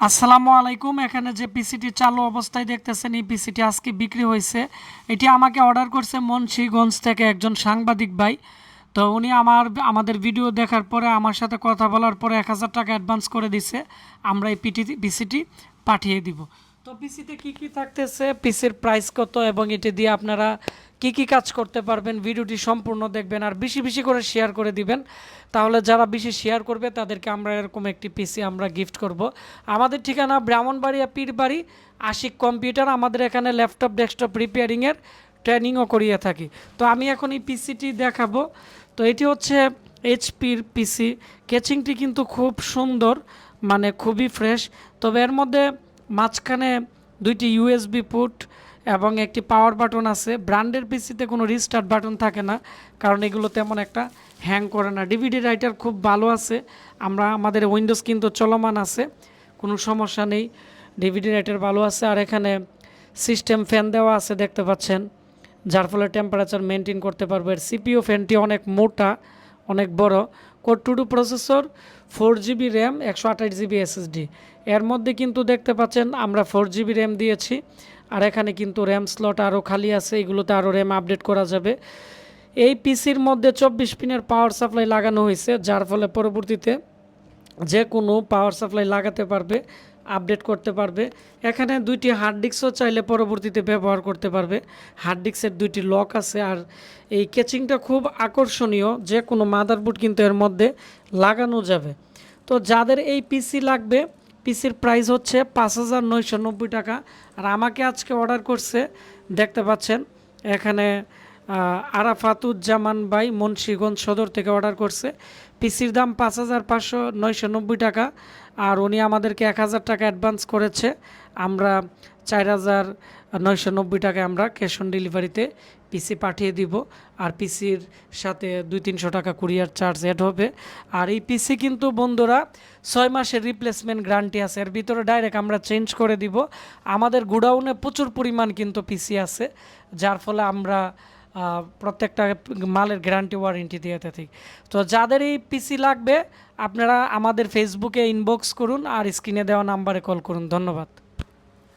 আসসালামু আলাইকুম। এখানে যে পিসিটি চালু অবস্থায় দেখতেছেন, এই পিসিটি আজকে বিক্রি হয়েছে। এটি আমাকে অর্ডার করছে মুন্সিগঞ্জ থেকে একজন সাংবাদিক ভাই। তো উনি আমাদের ভিডিও দেখার পরে আমার সাথে কথা বলার পরে 1000 টাকা অ্যাডভান্স করে দিছে। আমরা এই পিসিটি পাঠিয়ে দিব। তো পিসিতে কি কি থাকতেছে, পিসির প্রাইস কত এবং এটি দিয়ে আপনারা কি কি কাজ করতে পারবেন, ভিডিওটি সম্পূর্ণ দেখবেন আর বেশি বেশি করে শেয়ার করে দিবেন। তাহলে যারা বেশি শেয়ার করবে তাদেরকে আমরা এরকম একটি পিসি আমরা গিফট করব। আমাদের ঠিকানা ব্রাহ্মণবাড়িয়া পীরবাড়ি, আশিক কম্পিউটার। আমাদের এখানে ল্যাপটপ ডেস্কটপ রিপেয়ারিংয়ের ট্রেনিংও করিয়ে থাকি। তো আমি এখন এই পিসিটি দেখাবো। তো এটি হচ্ছে এইচপির পিসি। কেচিংটি কিন্তু খুব সুন্দর, মানে খুবই ফ্রেশ। তবে এর মধ্যে মাঝখানে দুইটি ইউএসবি পুট এবং একটি পাওয়ার বাটন আছে। ব্র্যান্ডের পিসিতে কোনো রিস্টার্ট বাটন থাকে না, কারণ এগুলো তেমন একটা হ্যাং করে না। ডিভিডি রাইটার খুব ভালো আছে। আমাদের উইন্ডোজ কিন্তু চলমান আছে, কোনো সমস্যা নেই। ডিভিডি রাইটার ভালো আছে। আর এখানে সিস্টেম ফ্যান দেওয়া আছে দেখতে পাচ্ছেন, যার ফলে টেম্পারেচার মেনটেন করতে পারবে। সিপিইউ ফ্যানটি অনেক মোটা, অনেক বড়। Core 2 processor, 4GB RAM, 128GB SSD। এর মধ্যে কিন্তু দেখতে পাচ্ছেন আমরা 4GB র্যাম দিয়েছি। আর এখানে কিন্তু র্যাম স্লট আরও খালি আছে, এগুলোতে আরও র্যাম আপডেট করা যাবে। এই পিসির মধ্যে 24 পিনের পাওয়ার সাপ্লাই লাগানো হয়েছে, যার ফলে পরবর্তীতে যে কোনো পাওয়ার সাপ্লাই লাগাতে পারবে, আপডেট করতে পারবে। এখানে দুইটি হার্ড ডিস্কও চাইলে পরবর্তীতে ব্যবহার করতে পারবে। হার্ড ডিস্কের দুইটি লক আছে। আর এই কেচিংটা খুব আকর্ষণীয়, যে কোনো মাদারবোর্ড কিন্তু এর মধ্যে লাগানো যাবে। তো যাদের এই পিসি লাগবে, পিসির প্রাইস হচ্ছে 5990 টাকা। আর আমাকে আজকে অর্ডার করছে, দেখতে পাচ্ছেন এখানে আরাফাতুজ্জামান ভাই মুন্সিগঞ্জ সদর থেকে অর্ডার করছে। পিসির দাম 5590 টাকা। আর উনি আমাদেরকে 1000 টাকা অ্যাডভান্স করেছে। আমরা 4990 টাকায় আমরা ক্যাশ অন ডেলিভারিতে পিসি পাঠিয়ে দিব। আর পিসির সাথে 200-300 টাকা কুরিয়ার চার্জ অ্যাড হবে। আর এই পিসি কিন্তু বন্ধুরা 6 মাসের রিপ্লেসমেন্ট গ্যারান্টি আছে। এর ভিতরে ডাইরেক্ট আমরা চেঞ্জ করে দিব। আমাদের গোডাউনে প্রচুর পরিমাণ কিন্তু পিসি আছে, যার ফলে আমরা প্রত্যেকটা মালের গ্যারান্টি ওয়ারেন্টি দিয়ে থাকি। তো যাদের এই পিসি লাগবে আপনারা আমাদের ফেসবুকে ইনবক্স করুন আর স্ক্রিনে দেওয়া নাম্বারে কল করুন। ধন্যবাদ।